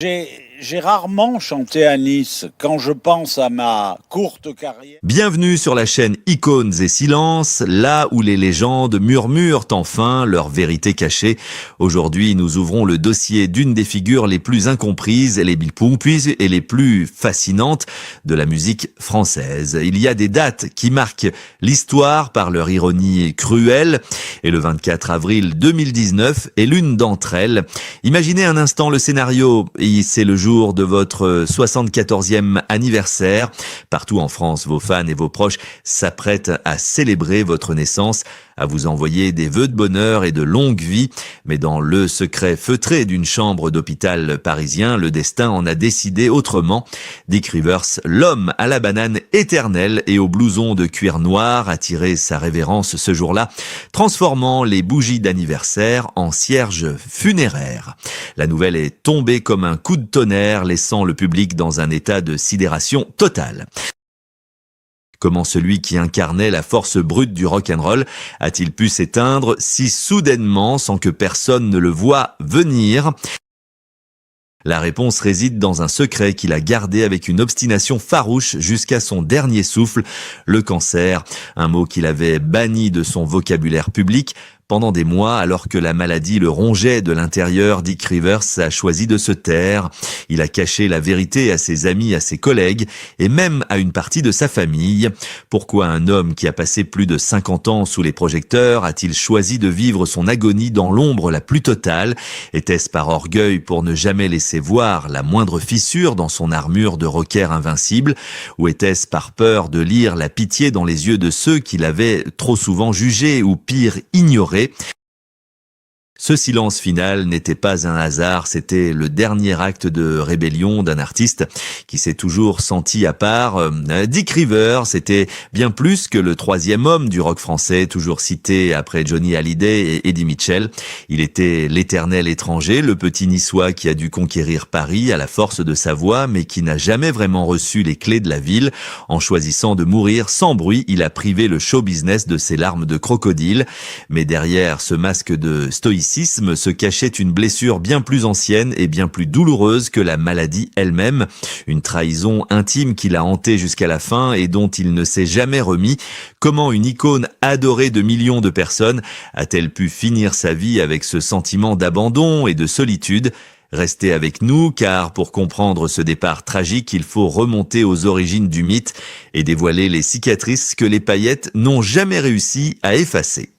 J'ai rarement chanté à Nice. Quand je pense à ma courte carrière. Bienvenue sur la chaîne Icônes et Silences, là où les légendes murmurent enfin leur vérité cachée. Aujourd'hui, nous ouvrons le dossier d'une des figures les plus incomprises, les puis et les plus fascinantes de la musique française. Il y a des dates qui marquent l'histoire par leur ironie cruelle, et le 24 avril 2019 est l'une d'entre elles. Imaginez un instant le scénario, c'est le jour de votre 74e anniversaire. Partout en France, vos fans et vos proches s'apprêtent à célébrer votre naissance, à vous envoyer des vœux de bonheur et de longue vie. Mais dans le secret feutré d'une chambre d'hôpital parisien, le destin en a décidé autrement. Dick Rivers, l'homme à la banane éternelle et au blouson de cuir noir, a tiré sa révérence ce jour-là, transformant les bougies d'anniversaire en cierges funéraires. La nouvelle est tombée comme un coup de tonnerre, laissant le public dans un état de sidération totale. Comment celui qui incarnait la force brute du rock'n'roll a-t-il pu s'éteindre si soudainement sans que personne ne le voie venir ? La réponse réside dans un secret qu'il a gardé avec une obstination farouche jusqu'à son dernier souffle, le cancer, un mot qu'il avait banni de son vocabulaire public. Pendant des mois, alors que la maladie le rongeait de l'intérieur, Dick Rivers a choisi de se taire. Il a caché la vérité à ses amis, à ses collègues et même à une partie de sa famille. Pourquoi un homme qui a passé plus de 50 ans sous les projecteurs a-t-il choisi de vivre son agonie dans l'ombre la plus totale ? Était-ce par orgueil pour ne jamais laisser voir la moindre fissure dans son armure de rocker invincible ? Ou était-ce par peur de lire la pitié dans les yeux de ceux qui l'avaient trop souvent jugé ou pire ignoré ? Ce silence final n'était pas un hasard, c'était le dernier acte de rébellion d'un artiste qui s'est toujours senti à part. Dick Rivers, c'était bien plus que le troisième homme du rock français, toujours cité après Johnny Hallyday et Eddie Mitchell. Il était l'éternel étranger, le petit niçois qui a dû conquérir Paris à la force de sa voix, mais qui n'a jamais vraiment reçu les clés de la ville. En choisissant de mourir sans bruit, il a privé le show business de ses larmes de crocodile. Mais derrière ce masque de stoïcisme, se cachait une blessure bien plus ancienne et bien plus douloureuse que la maladie elle-même. Une trahison intime qui l'a hanté jusqu'à la fin et dont il ne s'est jamais remis. Comment une icône adorée de millions de personnes a-t-elle pu finir sa vie avec ce sentiment d'abandon et de solitude ? Restez avec nous car pour comprendre ce départ tragique, il faut remonter aux origines du mythe et dévoiler les cicatrices que les paillettes n'ont jamais réussi à effacer.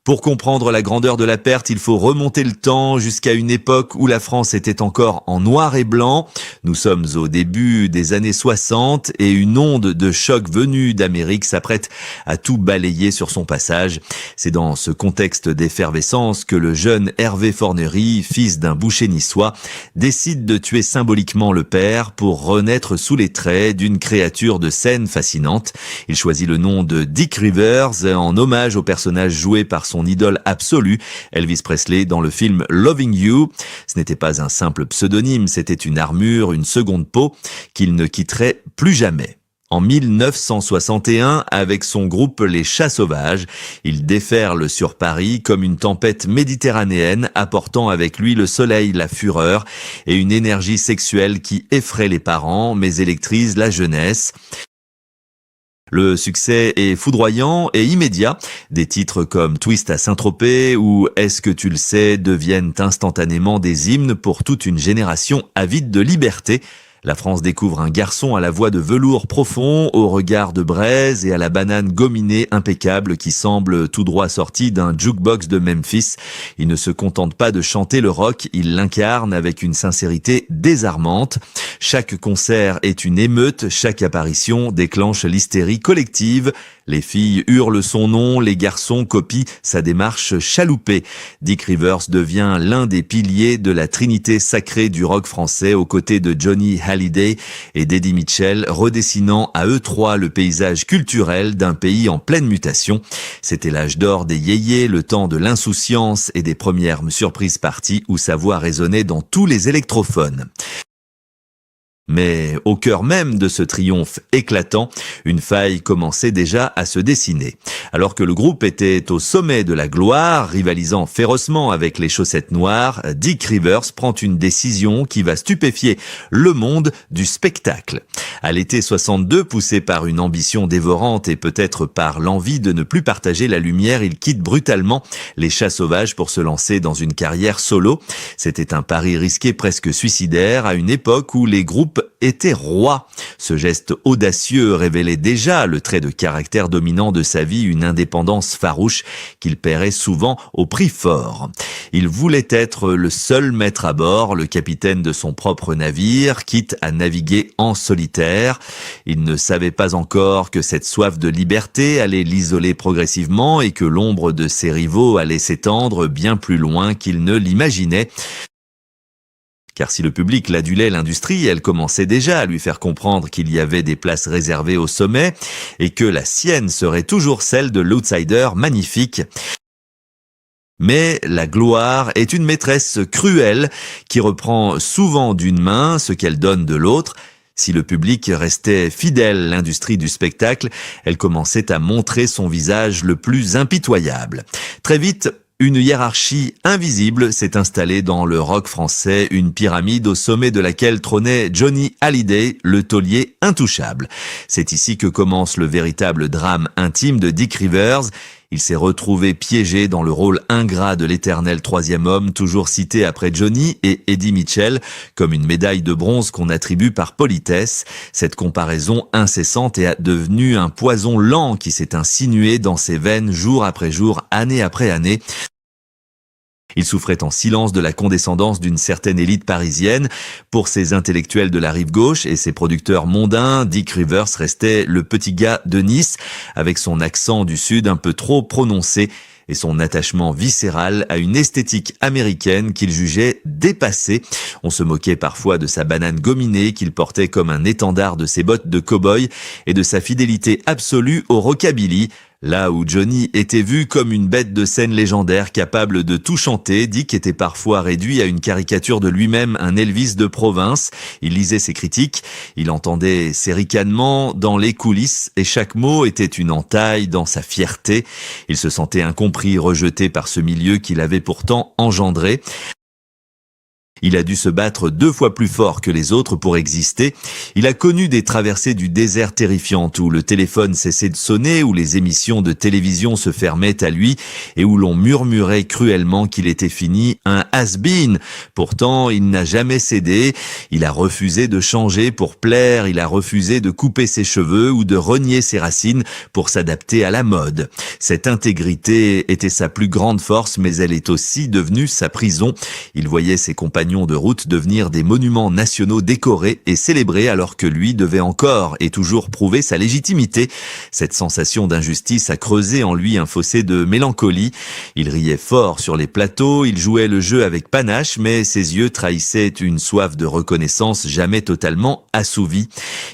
Pour comprendre la grandeur de la perte, il faut remonter le temps jusqu'à une époque où la France était encore en noir et blanc. Nous sommes au début des années 60 et une onde de choc venue d'Amérique s'apprête à tout balayer sur son passage. C'est dans ce contexte d'effervescence que le jeune Hervé Fornery, fils d'un boucher niçois, décide de tuer symboliquement le père pour renaître sous les traits d'une créature de scène fascinante. Il choisit le nom de Dick Rivers en hommage au personnage joué par son idole absolue, Elvis Presley, dans le film Loving You. Ce n'était pas un simple pseudonyme, c'était une armure, une seconde peau qu'il ne quitterait plus jamais. En 1961, avec son groupe Les Chats Sauvages, il déferle sur Paris comme une tempête méditerranéenne, apportant avec lui le soleil, la fureur et une énergie sexuelle qui effraie les parents, mais électrise la jeunesse. Le succès est foudroyant et immédiat. Des titres comme Twist à Saint-Tropez ou Est-ce que tu le sais deviennent instantanément des hymnes pour toute une génération avide de liberté. La France découvre un garçon à la voix de velours profond, au regard de braise et à la banane gominée impeccable qui semble tout droit sorti d'un jukebox de Memphis. Il ne se contente pas de chanter le rock, il l'incarne avec une sincérité désarmante. Chaque concert est une émeute, chaque apparition déclenche l'hystérie collective. Les filles hurlent son nom, les garçons copient sa démarche chaloupée. Dick Rivers devient l'un des piliers de la trinité sacrée du rock français aux côtés de Johnny Hallyday et d'Eddie Mitchell, redessinant à eux trois le paysage culturel d'un pays en pleine mutation. C'était l'âge d'or des yéyés, le temps de l'insouciance et des premières surprises parties où sa voix résonnait dans tous les électrophones. Mais au cœur même de ce triomphe éclatant, une faille commençait déjà à se dessiner. Alors que le groupe était au sommet de la gloire, rivalisant férocement avec les Chaussettes Noires, Dick Rivers prend une décision qui va stupéfier le monde du spectacle. À l'été 62, poussé par une ambition dévorante et peut-être par l'envie de ne plus partager la lumière, il quitte brutalement les Chats Sauvages pour se lancer dans une carrière solo. C'était un pari risqué presque suicidaire à une époque où les groupes était roi. Ce geste audacieux révélait déjà le trait de caractère dominant de sa vie, une indépendance farouche qu'il paierait souvent au prix fort. Il voulait être le seul maître à bord, le capitaine de son propre navire, quitte à naviguer en solitaire. Il ne savait pas encore que cette soif de liberté allait l'isoler progressivement et que l'ombre de ses rivaux allait s'étendre bien plus loin qu'il ne l'imaginait. Car si le public l'adulait, l'industrie, elle commençait déjà à lui faire comprendre qu'il y avait des places réservées au sommet et que la sienne serait toujours celle de l'outsider magnifique. Mais la gloire est une maîtresse cruelle qui reprend souvent d'une main ce qu'elle donne de l'autre. Si le public restait fidèle à l'industrie du spectacle, elle commençait à montrer son visage le plus impitoyable. Très vite, une hiérarchie invisible s'est installée dans le rock français, une pyramide au sommet de laquelle trônait Johnny Hallyday, le taulier intouchable. C'est ici que commence le véritable drame intime de Dick Rivers. Il s'est retrouvé piégé dans le rôle ingrat de l'éternel troisième homme, toujours cité après Johnny et Eddie Mitchell, comme une médaille de bronze qu'on attribue par politesse. Cette comparaison incessante est devenue un poison lent qui s'est insinué dans ses veines jour après jour, année après année. Il souffrait en silence de la condescendance d'une certaine élite parisienne. Pour ses intellectuels de la rive gauche et ses producteurs mondains, Dick Rivers restait le petit gars de Nice, avec son accent du Sud un peu trop prononcé et son attachement viscéral à une esthétique américaine qu'il jugeait dépassée. On se moquait parfois de sa banane gominée qu'il portait comme un étendard de ses bottes de cow-boy et de sa fidélité absolue au rockabilly. Là où Johnny était vu comme une bête de scène légendaire capable de tout chanter, Dick était parfois réduit à une caricature de lui-même, un Elvis de province. Il lisait ses critiques, il entendait ses ricanements dans les coulisses et chaque mot était une entaille dans sa fierté. Il se sentait incompris, rejeté par ce milieu qu'il avait pourtant engendré. Il a dû se battre 2 fois plus fort que les autres pour exister. Il a connu des traversées du désert terrifiantes où le téléphone cessait de sonner, où les émissions de télévision se fermaient à lui et où l'on murmurait cruellement qu'il était fini, un has-been. Pourtant, il n'a jamais cédé. Il a refusé de changer pour plaire, il a refusé de couper ses cheveux ou de renier ses racines pour s'adapter à la mode. Cette intégrité était sa plus grande force, mais elle est aussi devenue sa prison. Il voyait ses compagnons de route devenir des monuments nationaux décorés et célébrés alors que lui devait encore et toujours prouver sa légitimité. Cette sensation d'injustice a creusé en lui un fossé de mélancolie. Il riait fort sur les plateaux, il jouait le jeu avec panache, mais ses yeux trahissaient une soif de reconnaissance jamais totalement assouvie.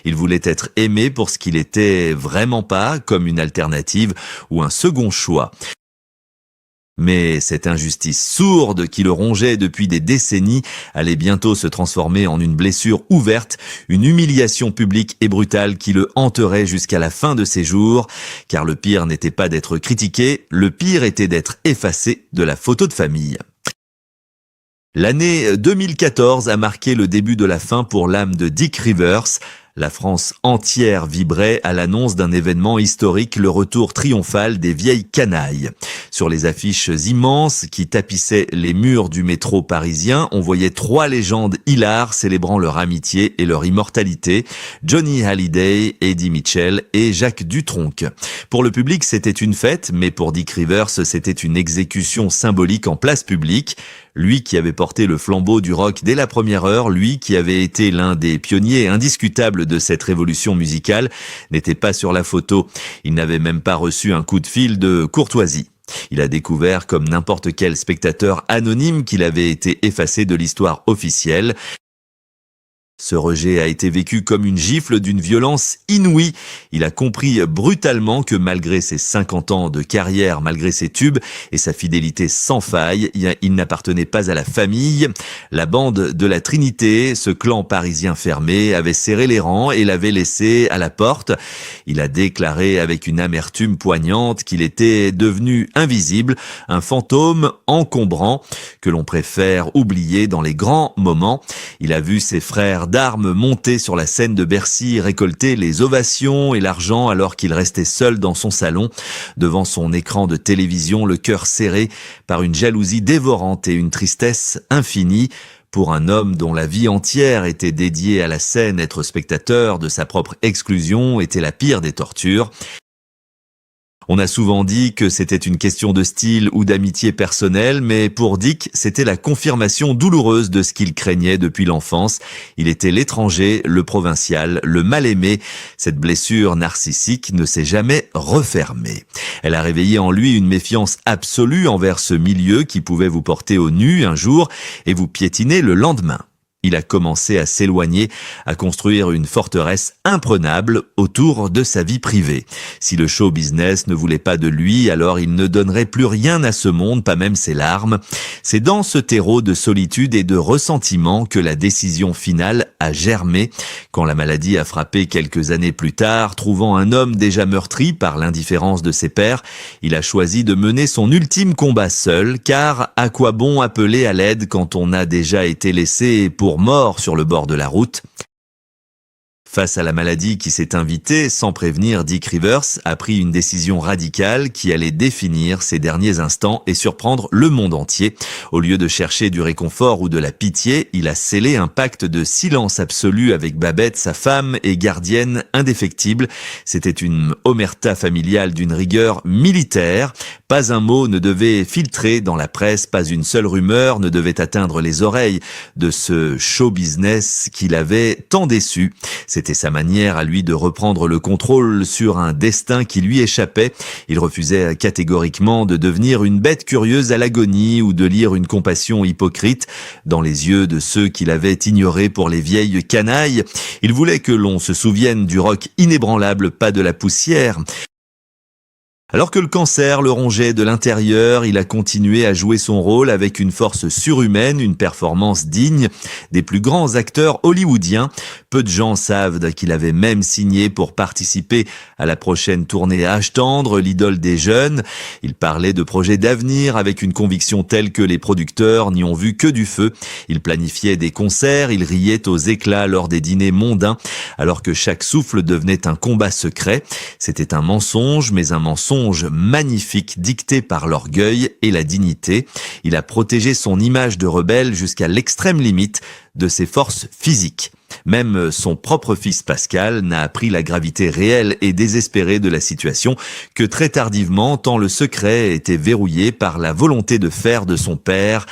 Il voulait être aimé pour ce qu'il était vraiment pas, comme une alternative ou un second choix. Mais cette injustice sourde qui le rongeait depuis des décennies allait bientôt se transformer en une blessure ouverte, une humiliation publique et brutale qui le hanterait jusqu'à la fin de ses jours. Car le pire n'était pas d'être critiqué, le pire était d'être effacé de la photo de famille. L'année 2014 a marqué le début de la fin pour l'âme de Dick Rivers. La France entière vibrait à l'annonce d'un événement historique, le retour triomphal des vieilles canailles. Sur les affiches immenses qui tapissaient les murs du métro parisien, on voyait 3 légendes hilars célébrant leur amitié et leur immortalité, Johnny Hallyday, Eddie Mitchell et Jacques Dutronc. Pour le public, c'était une fête, mais pour Dick Rivers, c'était une exécution symbolique en place publique. Lui qui avait porté le flambeau du rock dès la première heure, lui qui avait été l'un des pionniers indiscutables de cette révolution musicale, n'était pas sur la photo. Il n'avait même pas reçu un coup de fil de courtoisie. Il a découvert, comme n'importe quel spectateur anonyme, qu'il avait été effacé de l'histoire officielle. Ce rejet a été vécu comme une gifle d'une violence inouïe. Il a compris brutalement que malgré ses 50 ans de carrière, malgré ses tubes et sa fidélité sans faille, il n'appartenait pas à la famille. La bande de la Trinité, ce clan parisien fermé, avait serré les rangs et l'avait laissé à la porte. Il a déclaré avec une amertume poignante qu'il était devenu invisible, un fantôme encombrant que l'on préfère oublier dans les grands moments. Il a vu ses frères d'armes monter sur la scène de Bercy, récolter les ovations et l'argent alors qu'il restait seul dans son salon, devant son écran de télévision, le cœur serré par une jalousie dévorante et une tristesse infinie. Pour un homme dont la vie entière était dédiée à la scène, être spectateur de sa propre exclusion était la pire des tortures. On a souvent dit que c'était une question de style ou d'amitié personnelle, mais pour Dick, c'était la confirmation douloureuse de ce qu'il craignait depuis l'enfance. Il était l'étranger, le provincial, le mal-aimé. Cette blessure narcissique ne s'est jamais refermée. Elle a réveillé en lui une méfiance absolue envers ce milieu qui pouvait vous porter au nu un jour et vous piétiner le lendemain. Il a commencé à s'éloigner, à construire une forteresse imprenable autour de sa vie privée. Si le show business ne voulait pas de lui, alors il ne donnerait plus rien à ce monde, pas même ses larmes. C'est dans ce terreau de solitude et de ressentiment que la décision finale a germé. Quand la maladie a frappé quelques années plus tard, trouvant un homme déjà meurtri par l'indifférence de ses pairs, il a choisi de mener son ultime combat seul, car à quoi bon appeler à l'aide quand on a déjà été laissé pour mort sur le bord de la route? Face à la maladie qui s'est invitée, sans prévenir, Dick Rivers a pris une décision radicale qui allait définir ses derniers instants et surprendre le monde entier. Au lieu de chercher du réconfort ou de la pitié, il a scellé un pacte de silence absolu avec Babette, sa femme et gardienne indéfectible. C'était une omerta familiale d'une rigueur militaire. Pas un mot ne devait filtrer dans la presse, pas une seule rumeur ne devait atteindre les oreilles de ce show business qui l'avait tant déçu. C'était sa manière à lui de reprendre le contrôle sur un destin qui lui échappait. Il refusait catégoriquement de devenir une bête curieuse à l'agonie ou de lire une compassion hypocrite dans les yeux de ceux qui l'avaient ignoré pour les vieilles canailles. Il voulait que l'on se souvienne du roc inébranlable, pas de la poussière. Alors que le cancer le rongeait de l'intérieur, il a continué à jouer son rôle avec une force surhumaine, une performance digne des plus grands acteurs hollywoodiens. Peu de gens savent qu'il avait même signé pour participer à la prochaine tournée Âge tendre, l'idole des jeunes. Il parlait de projets d'avenir avec une conviction telle que les producteurs n'y ont vu que du feu. Il planifiait des concerts, il riait aux éclats lors des dîners mondains, alors que chaque souffle devenait un combat secret. C'était un mensonge, mais un mensonge magnifique dicté par l'orgueil et la dignité. Il a protégé son image de rebelle jusqu'à l'extrême limite de ses forces physiques. Même son propre fils Pascal n'a appris la gravité réelle et désespérée de la situation que très tardivement, tant le secret était verrouillé par la volonté de faire de son père.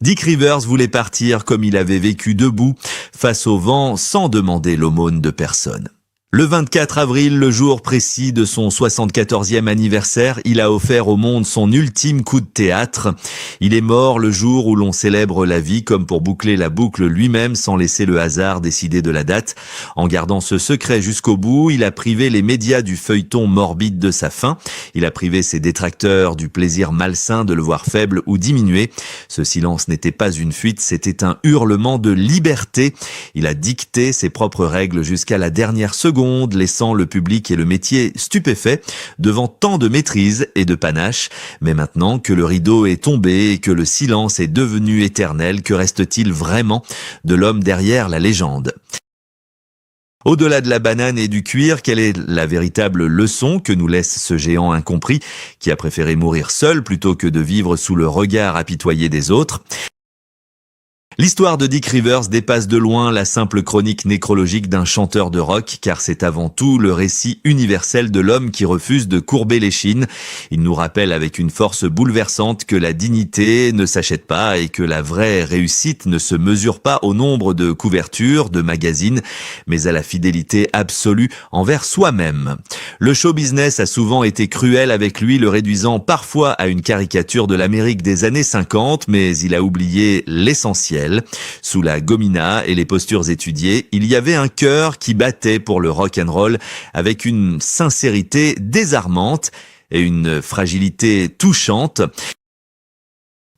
Dick Rivers voulait partir comme il avait vécu debout, face au vent, sans demander l'aumône de personne. Le 24 avril, le jour précis de son 74e anniversaire, il a offert au monde son ultime coup de théâtre. Il est mort le jour où l'on célèbre la vie, comme pour boucler la boucle lui-même sans laisser le hasard décider de la date. En gardant ce secret jusqu'au bout, il a privé les médias du feuilleton morbide de sa fin. Il a privé ses détracteurs du plaisir malsain de le voir faible ou diminué. Ce silence n'était pas une fuite, c'était un hurlement de liberté. Il a dicté ses propres règles jusqu'à la dernière seconde, laissant le public et le métier stupéfaits devant tant de maîtrise et de panache. Mais maintenant que le rideau est tombé et que le silence est devenu éternel, que reste-t-il vraiment de l'homme derrière la légende ? Au-delà de la banane et du cuir, quelle est la véritable leçon que nous laisse ce géant incompris qui a préféré mourir seul plutôt que de vivre sous le regard apitoyé des autres ? L'histoire de Dick Rivers dépasse de loin la simple chronique nécrologique d'un chanteur de rock, car c'est avant tout le récit universel de l'homme qui refuse de courber l'échine. Il nous rappelle avec une force bouleversante que la dignité ne s'achète pas et que la vraie réussite ne se mesure pas au nombre de couvertures, de magazines, mais à la fidélité absolue envers soi-même. Le show business a souvent été cruel avec lui, le réduisant parfois à une caricature de l'Amérique des années 50, mais il a oublié l'essentiel. ciel. Sous la gomina et les postures étudiées, il y avait un cœur qui battait pour le rock'n'roll avec une sincérité désarmante et une fragilité touchante.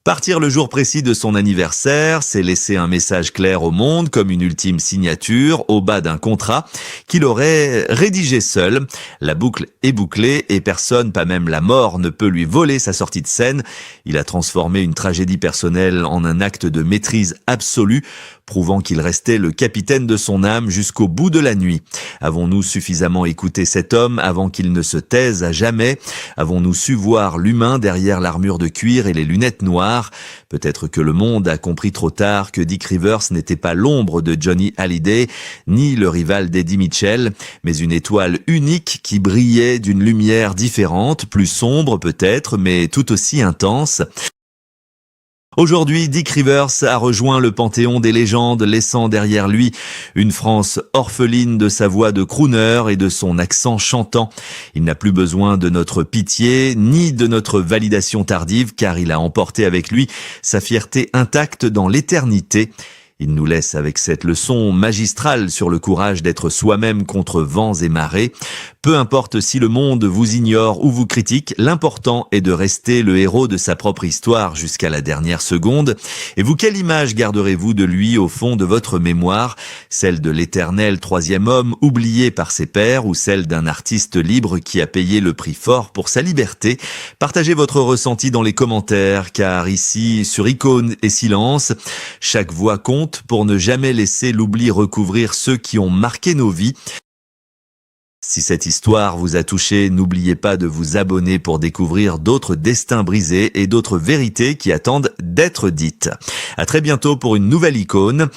Partir le jour précis de son anniversaire, c'est laisser un message clair au monde comme une ultime signature au bas d'un contrat qu'il aurait rédigé seul. La boucle est bouclée et personne, pas même la mort, ne peut lui voler sa sortie de scène. Il a transformé une tragédie personnelle en un acte de maîtrise absolue, prouvant qu'il restait le capitaine de son âme jusqu'au bout de la nuit. Avons-nous suffisamment écouté cet homme avant qu'il ne se taise à jamais? Avons-nous su voir l'humain derrière l'armure de cuir et les lunettes noires? Peut-être que le monde a compris trop tard que Dick Rivers n'était pas l'ombre de Johnny Hallyday, ni le rival d'Eddie Mitchell, mais une étoile unique qui brillait d'une lumière différente, plus sombre peut-être, mais tout aussi intense. Aujourd'hui, Dick Rivers a rejoint le panthéon des légendes, laissant derrière lui une France orpheline de sa voix de crooner et de son accent chantant. Il n'a plus besoin de notre pitié, ni de notre validation tardive, car il a emporté avec lui sa fierté intacte dans l'éternité. Il nous laisse avec cette leçon magistrale sur le courage d'être soi-même contre vents et marées. Peu importe si le monde vous ignore ou vous critique, l'important est de rester le héros de sa propre histoire jusqu'à la dernière seconde. Et vous, quelle image garderez-vous de lui au fond de votre mémoire? Celle de l'éternel troisième homme oublié par ses pairs ou celle d'un artiste libre qui a payé le prix fort pour sa liberté? Partagez votre ressenti dans les commentaires, car ici, sur Icônes et Silence, chaque voix compte pour ne jamais laisser l'oubli recouvrir ceux qui ont marqué nos vies. Si cette histoire vous a touché, n'oubliez pas de vous abonner pour découvrir d'autres destins brisés et d'autres vérités qui attendent d'être dites. À très bientôt pour une nouvelle icône.